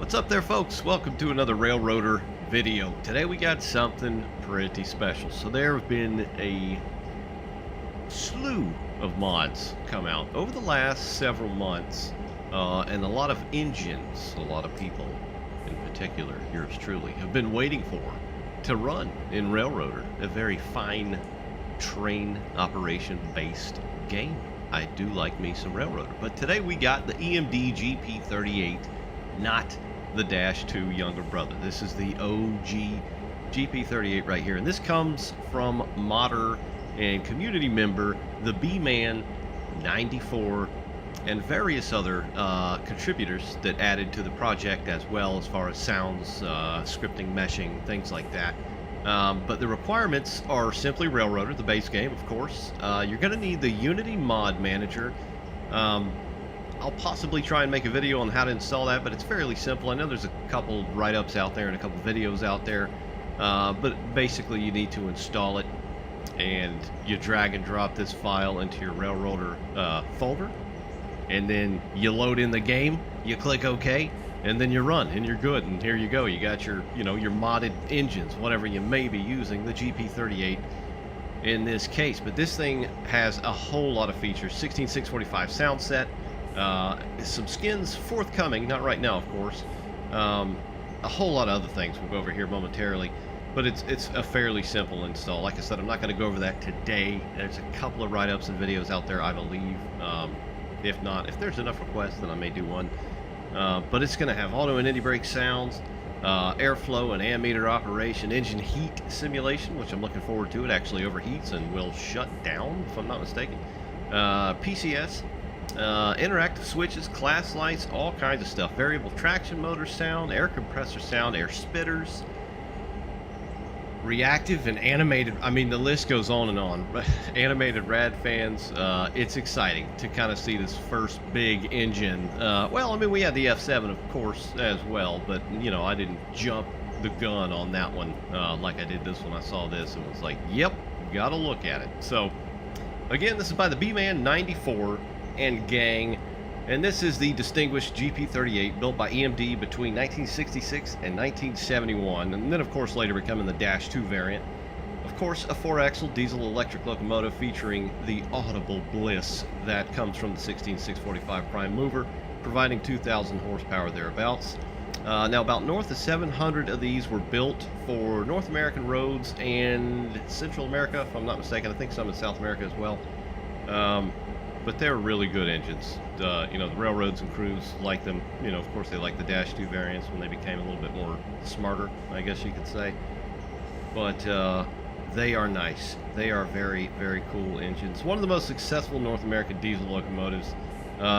What's up there, folks? Welcome to another Railroader video. Today we got something pretty special. So there have been a slew of mods come out over the last several months, and a lot of engines, a lot of people in particular, yours truly, have been waiting for to run in Railroader, a very fine train operation based game. I do like me some Railroader, but today we got the EMD Gp38, not the Dash 2 younger brother. This is the OG Gp38 right here, and this comes from modder and community member the B-Man 94 and various other contributors that added to the project as well, as far as sounds, scripting, meshing, things like that. But the requirements are simply Railroader, the base game, of course. You're going to need the Unity Mod Manager. I'll possibly try and make a video on how to install that, but it's fairly simple. I know there's a couple write-ups out there and a couple videos out there, but basically you need to install it, and you drag and drop this file into your Railroader folder, and then you load in the game, you click OK, and then you run, and you're good, and here you go. You got your, your modded engines, whatever you may be using, the Gp38 in this case. But this thing has a whole lot of features. 16645 sound set, some skins forthcoming, not right now, of course. A whole lot of other things we'll go over here momentarily, but it's a fairly simple install. Like I said, I'm not going to go over that today. There's a couple of write-ups and videos out there, I believe. If not, if there's enough requests, then I may do one. But it's going to have auto and anti-brake sounds, airflow and ammeter operation, engine heat simulation, which I'm looking forward to. It actually overheats and will shut down, if I'm not mistaken. PCS, interactive switches, class lights, all kinds of stuff. Variable traction motor sound, air compressor sound, air spitters, reactive and animated. I mean, the list goes on and on. Animated rad fans. It's exciting to kind of see this first big engine. Well, I mean, we had the F7, of course, as well, but I didn't jump the gun on that one like I did this one. I saw this and was like, yep, gotta look at it. So again, this is by the B-Man 94 and gang, and this is the distinguished Gp38 built by EMD between 1966 and 1971, and then of course later becoming the Dash 2 variant. Of course, a 4-axle diesel electric locomotive featuring the audible bliss that comes from the 16645 prime mover, providing 2,000 horsepower thereabouts. Now, about north of 700 of these were built for North American roads and Central America, if I'm not mistaken. I think some in South America as well. But they're really good engines. The railroads and crews like them. Of course, they like the Dash 2 variants when they became a little bit more smarter, I guess you could say. But they are nice. They are very, very cool engines. One of the most successful North American diesel locomotives,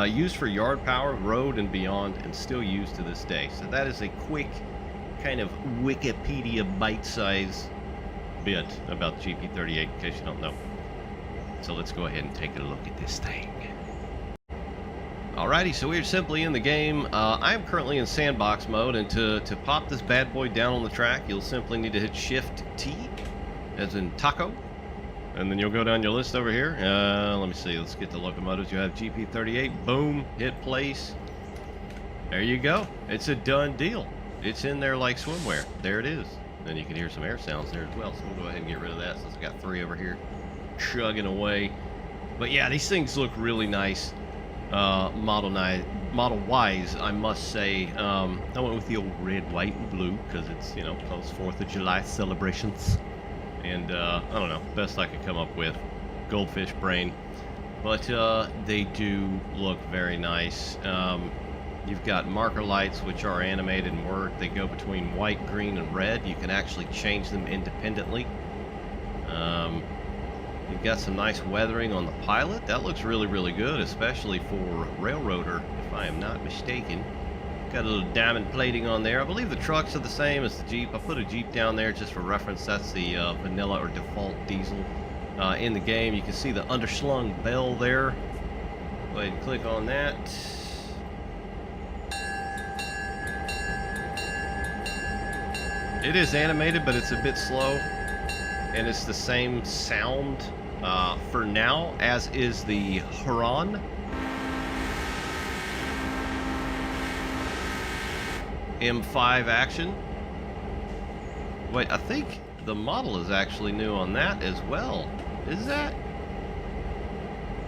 used for yard power, road, and beyond, and still used to this day. So that is a quick kind of Wikipedia bite-size bit about the Gp38, in case you don't know. So let's go ahead and take a look at this thing. Alrighty, so we're simply in the game. I am currently in sandbox mode, and to pop this bad boy down on the track, you'll simply need to hit Shift T, as in taco, and then you'll go down your list over here. Let me see, let's get the locomotives. You have Gp38, boom, hit place. There you go. It's a done deal. It's in there like swimwear. There it is. And you can hear some air sounds there as well, so we'll go ahead and get rid of that since I got 3 over here chugging away. But yeah, these things look really nice. Model wise, I must say. I went with the old red, white, and blue because it's those 4th of July celebrations, and I don't know, best I could come up with. Goldfish brain, but they do look very nice. You've got marker lights, which are animated and work. They go between white, green, and red. You can actually change them independently. You've got some nice weathering on the pilot. That looks really, really good, especially for Railroader, if I am not mistaken. Got a little diamond plating on there. I believe the trucks are the same as the Jeep. I put a Jeep down there just for reference. That's the vanilla or default diesel in the game. You can see the underslung bell there. Go ahead and click on that. It is animated, but it's a bit slow, and it's the same sound for now as is the Huron. M5 action. Wait, I think the model is actually new on that as well. Is that?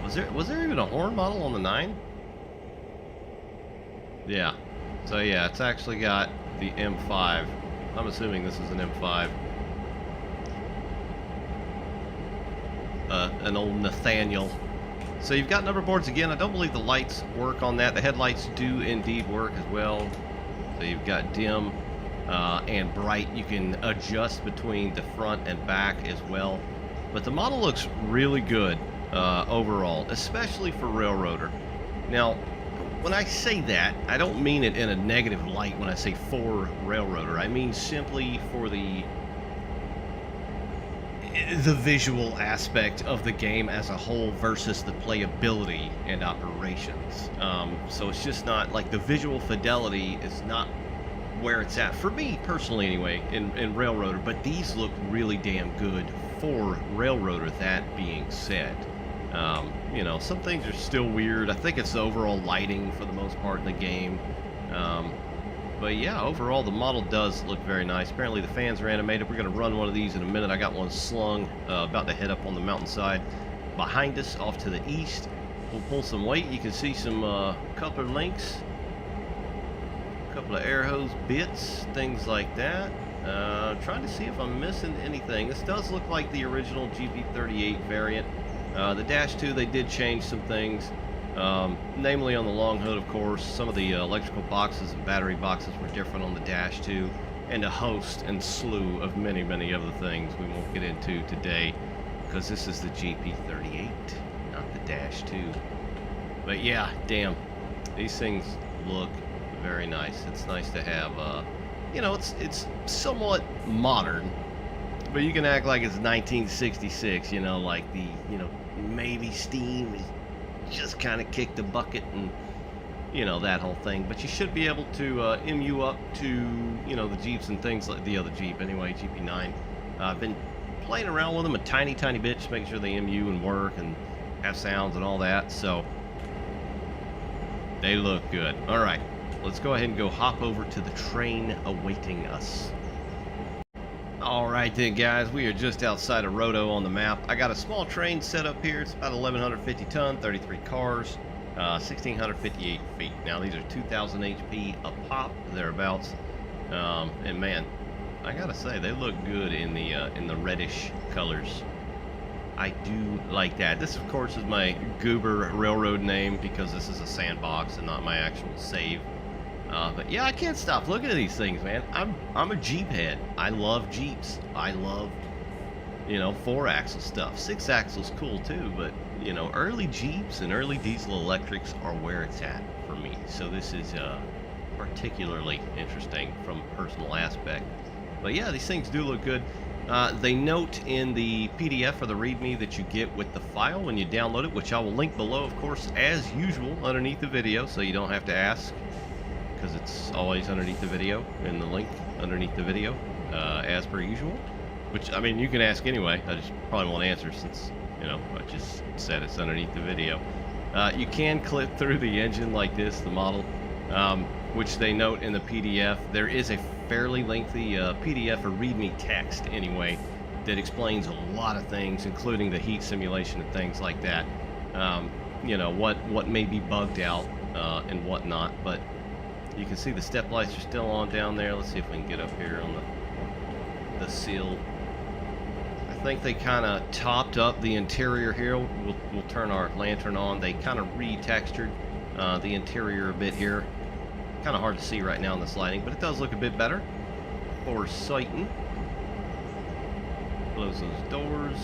Was there even a horn model on the 9? Yeah. So yeah, it's actually got the M5. I'm assuming this is an M5. An old Nathaniel. So you've got number boards again. I don't believe the lights work on that. The headlights do indeed work as well. So you've got dim and bright. You can adjust between the front and back as well. But the model looks really good overall, especially for Railroader. Now, when I say that, I don't mean it in a negative light when I say for Railroader. I mean simply for the visual aspect of the game as a whole versus the playability and operations. So it's just not like the visual fidelity is not where it's at for me personally anyway in Railroader, but these look really damn good for Railroader. That being said, you know, some things are still weird. I think it's the overall lighting for the most part in the game. But yeah, overall the model does look very nice. Apparently the fans are animated. We're going to run one of these in a minute. I got one slung about to head up on the mountainside behind us off to the east. We'll pull some weight. You can see some coupler links, a couple of air hose bits, things like that. Trying to see if I'm missing anything. This does look like the original Gp38 variant. The Dash 2, they did change some things. Namely on the long hood, of course. Some of the electrical boxes and battery boxes were different on the Dash 2, and a host and slew of many, many other things we won't get into today, because this is the GP38, not the Dash 2. But yeah, damn, these things look very nice. It's nice to have, you know, it's somewhat modern, but you can act like it's 1966, you know, like the, you know, maybe steam just kind of kick the bucket and, you know, that whole thing. But you should be able to MU up to, you know, the Jeeps and things like the other Jeep anyway, GP9. I've been playing around with them a tiny bit, just making sure they MU and work and have sounds and all that. So they look good. All right, let's go ahead and go hop over to the train awaiting us. All right then, guys, we are just outside of Roto on the map. I got a small train set up here. It's about 1,150 ton, 33 cars, 1,658 feet. Now these are 2,000 HP a pop, thereabouts. And man, I gotta say they look good in the reddish colors. I do like that. This, of course, is my Goober Railroad name because this is a sandbox and not my actual save. But yeah, I can't stop looking at these things, man. I'm a Jeep head. I love Jeeps. I love, you know, 4-axle stuff. 6-axle's cool too, but you know, early Jeeps and early diesel electrics are where it's at for me. So this is particularly interesting from a personal aspect. But yeah, these things do look good. They note in the PDF or the README that you get with the file when you download it, which I will link below, of course, as usual, underneath the video, so you don't have to ask, because it's always underneath the video, in the link underneath the video, as per usual. Which, I mean, you can ask anyway. I just probably won't answer since, you know, I just said it's underneath the video. You can clip through the engine like this, the model, which they note in the PDF. There is a fairly lengthy PDF or README text, anyway, that explains a lot of things, including the heat simulation and things like that. You know, what may be bugged out and whatnot, but you can see the step lights are still on down there. Let's see if we can get up here on the sill. I think they kind of topped up the interior here. We'll turn our lantern on. They kind of retextured the interior a bit here. Kind of hard to see right now in this lighting, but it does look a bit better for sighting. Close those doors.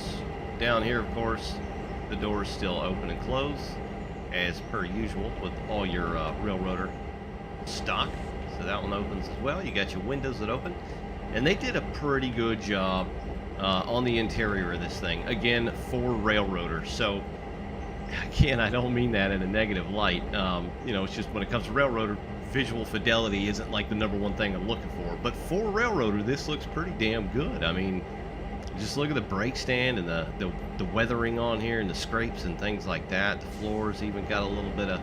Down here, of course, the doors still open and close, as per usual with all your Railroader stock. So that one opens as well. You got your windows that open, and they did a pretty good job on the interior of this thing, again, for Railroader. So again, I don't mean that in a negative light. You know, it's just when it comes to Railroader, visual fidelity isn't like the #1 thing I'm looking for, but for Railroader this looks pretty damn good. I mean, just look at the brake stand and the weathering on here and the scrapes and things like that. The floor's even got a little bit of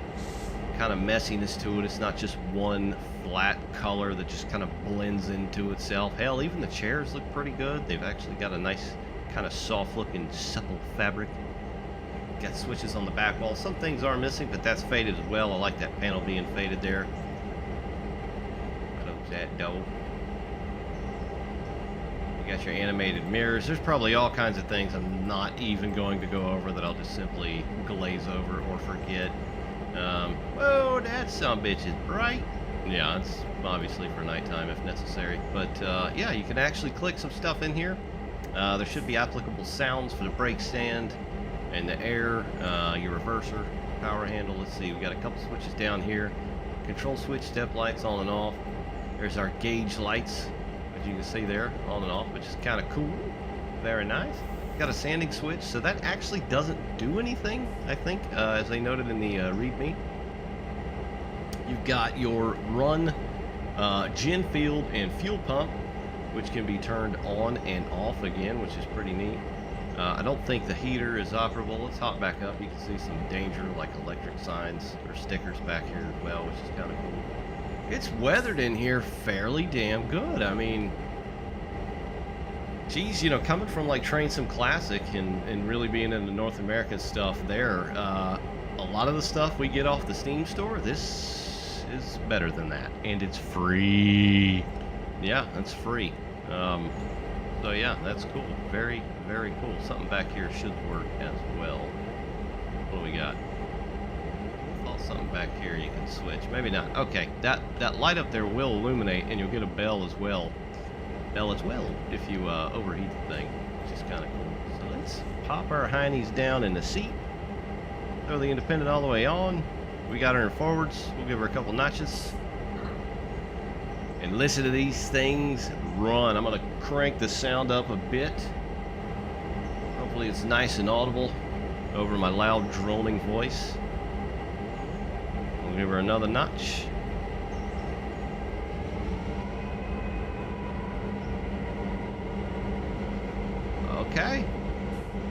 kind of messiness to it. It's not just one flat color that just kind of blends into itself. Hell, even the chairs look pretty good. They've actually got a nice kind of soft looking supple fabric. Got switches on the back wall. Some things are missing, but that's faded as well. I like that panel being faded there. Close that door. You got your animated mirrors. There's probably all kinds of things I'm not even going to go over that I'll just simply glaze over or forget. Oh, that sumbitch is bright. Yeah, it's obviously for nighttime if necessary. But yeah, you can actually click some stuff in here. There should be applicable sounds for the brake stand and the air, your reverser, power handle. Let's see, we got a couple switches down here. Control switch, step lights on and off. There's our gauge lights, as you can see there, on and off, which is kind of cool. Very nice. Got a sanding switch, so that actually doesn't do anything, I think, as they noted in the README. You've got your run, gen field, and fuel pump, which can be turned on and off again, which is pretty neat. I don't think the heater is operable. Let's hop back up. You can see some danger, like electric signs or stickers back here as well, which is kind of cool. It's weathered in here fairly damn good. I mean, geez, you know, coming from like Train Sim Classic and really being into North American stuff there, a lot of the stuff we get off the Steam store, this is better than that. And it's free. Yeah, it's free. So yeah, that's cool. Very, very cool. Something back here should work as well. What do we got? I thought something back here you can switch. Maybe not. Okay, that light up there will illuminate, and you'll get a bell as well. If you overheat the thing, which is kind of cool. So let's pop our heinies down in the seat. Throw the independent all the way on. We got her in forwards. We'll give her a couple notches. And listen to these things run. I'm going to crank the sound up a bit. Hopefully it's nice and audible over my loud droning voice. We'll give her another notch. Okay.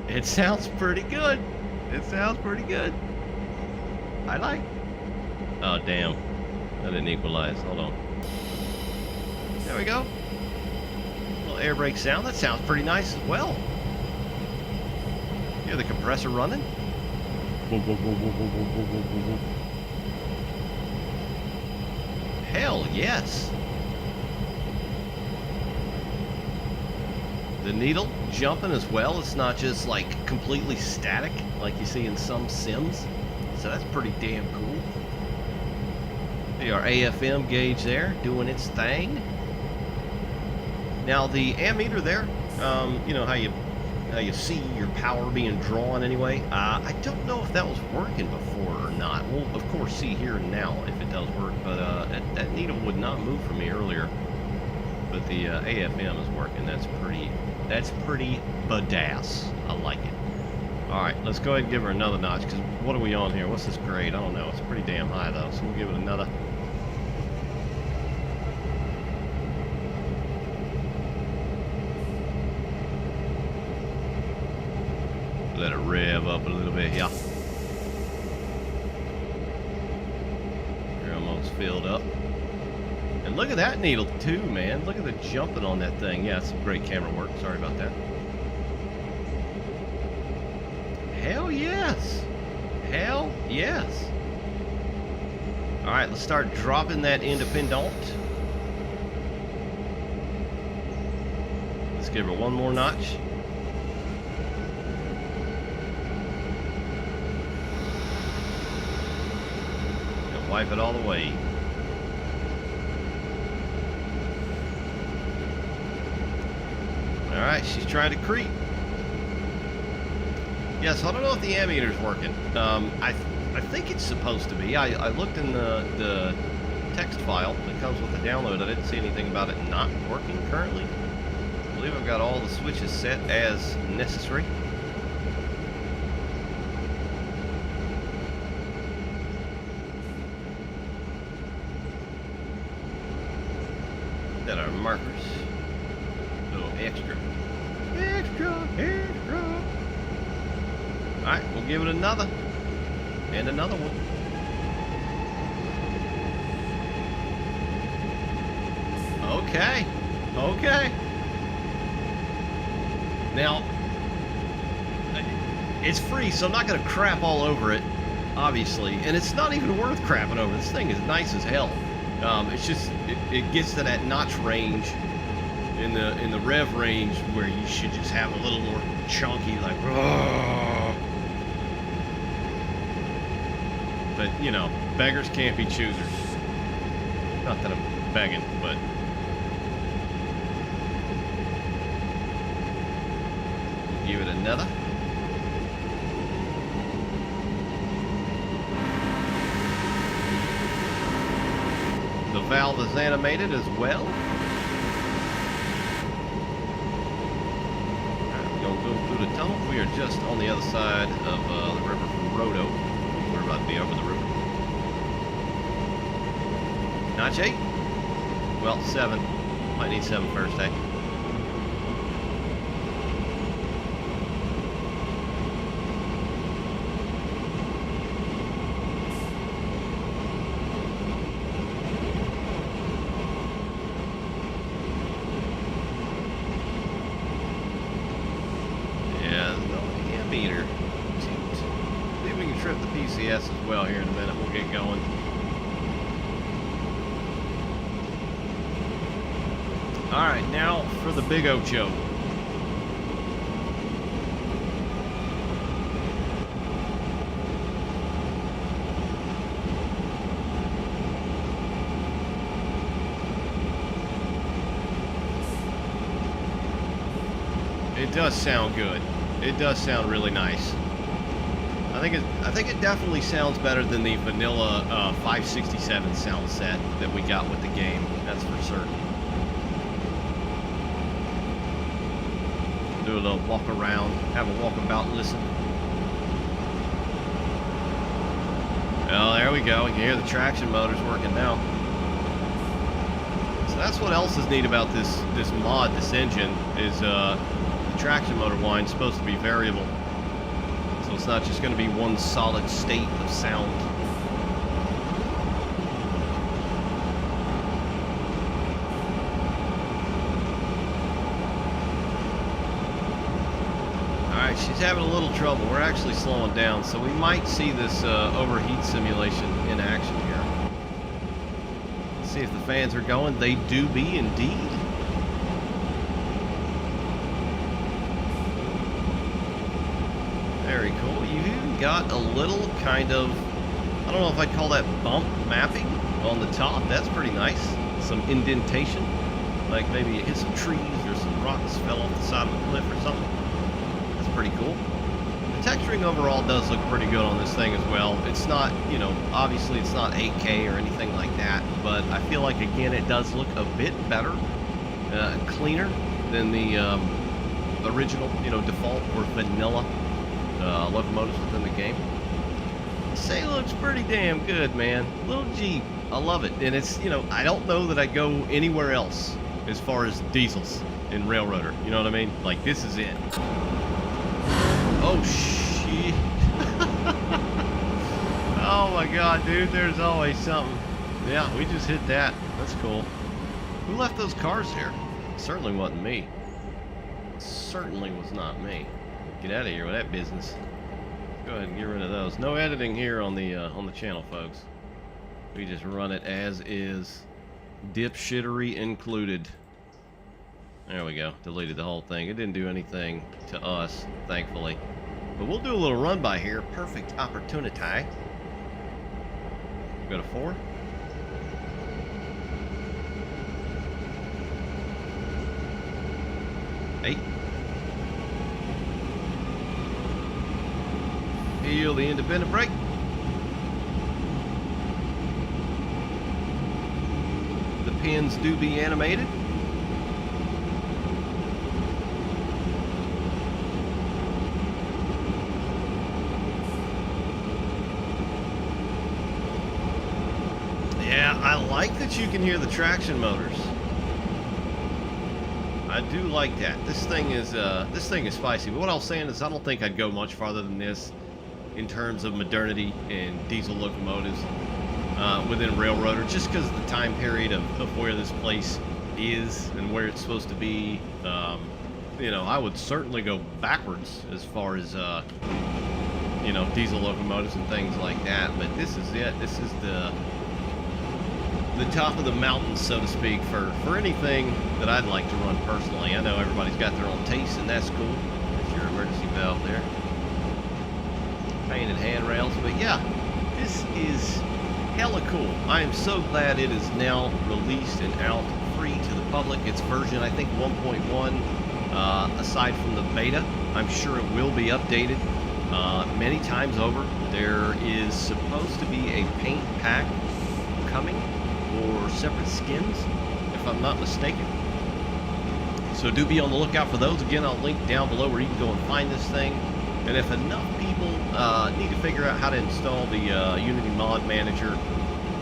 It sounds pretty good. It sounds pretty good. I like. Oh, damn. That didn't equalize. Hold on. There we go. A little air brake sound. That sounds pretty nice as well. You hear the compressor running? Hell yes. The needle jumping as well. It's not just like completely static like you see in some sims. So that's pretty damn cool. See our AFM gauge there doing its thing. Now the ammeter there, you know how you see your power being drawn anyway. I don't know if that was working before or not. We'll of course see here and now if it does work, but that needle would not move for me earlier. But the AFM is working. That's pretty badass. I like it. All right, let's go ahead and give her another notch. Because what are we on here? What's this grade? I don't know. It's pretty damn high though, so we'll give it another. Let it rev up a little bit here. You're almost filled up. And look at that needle too, man. Look at the jumping on that thing. Yeah, it's some great camera work. Sorry about that. Hell yes. Hell yes. All right, let's start dropping that independent. Let's give her one more notch. And wipe it all the way. All right, she's trying to creep. Yeah, so I don't know if the ammeter's working. I think it's supposed to be. I looked in the text file that comes with the download. I didn't see anything about it not working currently. I believe I've got all the switches set as necessary. That are markers. A little extra. Extra. Alright, we'll give it another. And another one. Okay. Okay. Now, it's free, so I'm not going to crap all over it, obviously. And it's not even worth crapping over. This thing is nice as hell. It's just, it gets to that notch range in the rev range where you should just have a little more chunky, like, oh. But, you know, beggars can't be choosers. Not that I'm begging, but... give it another. The valve is animated as well. Alright, we're going to go through the tunnel. We are just on the other side of the river from Roto. We're about to be over the river. Notch 8? Well, 7. Might need 7 first, eh? Meter. See if we can trip the PCS as well here in a minute. We'll get going. Alright, now for the big Ocho. It does sound good. It does sound really nice. I think it definitely sounds better than the vanilla 567 sound set that we got with the game. That's for certain. Do a little walk around, have a walkabout, and listen. Oh, there we go. You can hear the traction motors working now. So that's what else is neat about this mod, this engine, is traction motor wind is supposed to be variable, so it's not just going to be one solid state of sound. Alright, she's having a little trouble. We're actually slowing down, so we might see this overheat simulation in action here. Let's see if the fans are going. They do be indeed. Very cool. You've even got a little kind of, I don't know if I'd call that bump mapping on the top. That's pretty nice. Some indentation, like maybe it hit some trees or some rocks fell off the side of a cliff or something. That's pretty cool. The texturing overall does look pretty good on this thing as well. It's not, you know, obviously it's not 8K or anything like that, but I feel like, again, it does look a bit better, cleaner than the original, you know, default or vanilla locomotives within the game. Say it looks pretty damn good, man. Little Jeep, I love it. And it's, you know, I don't know that I go anywhere else as far as diesels in Railroader. You know what I mean? Like, this is it. Oh shit. Oh my god, dude, there's always something. Yeah, we just hit that. That's cool. Who left those cars there? Certainly wasn't me. Certainly was not me. Get out of here with that business. Go ahead and get rid of those. No editing here on the channel, folks. We just run it as is. Dipshittery included. There we go. Deleted the whole thing. It didn't do anything to us, thankfully. But we'll do a little run by here. Perfect opportunity. Go to 4. Eight. Heel the independent brake. The pins do be animated. Yeah, I like that you can hear the traction motors. I do like that. This thing is spicy. But what I was saying is I don't think I'd go much farther than this in terms of modernity and diesel locomotives within Railroader, just because of the time period of where this place is and where it's supposed to be. You know, I would certainly go backwards as far as you know, diesel locomotives and things like that. But this is it. This is the top of the mountain, so to speak, for anything that I'd like to run personally. I know everybody's got their own taste, and that's cool. There's your emergency valve there. Painted handrails, but yeah, this is hella cool. I am so glad it is now released and out free to the public. It's version, I think, 1.1. Aside from the beta, I'm sure it will be updated many times over. There is supposed to be a paint pack coming, or separate skins, if I'm not mistaken. So do be on the lookout for those. Again, I'll link down below where you can go and find this thing. And if enough people need to figure out how to install the Unity Mod Manager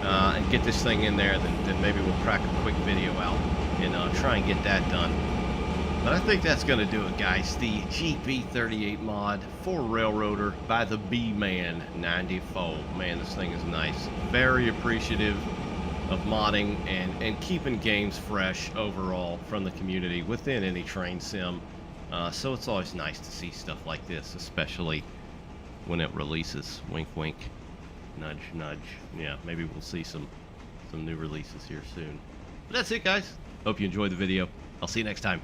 and get this thing in there, then maybe we'll crack a quick video out and try and get that done. But I think that's going to do it, guys. The Gp38 mod for Railroader by the B-Man 94. Man, this thing is nice. Very appreciative of modding and keeping games fresh overall from the community within any train sim. So it's always nice to see stuff like this, especially when it releases. Wink, wink. Nudge, nudge. Yeah, maybe we'll see some new releases here soon. But that's it, guys. Hope you enjoyed the video. I'll see you next time.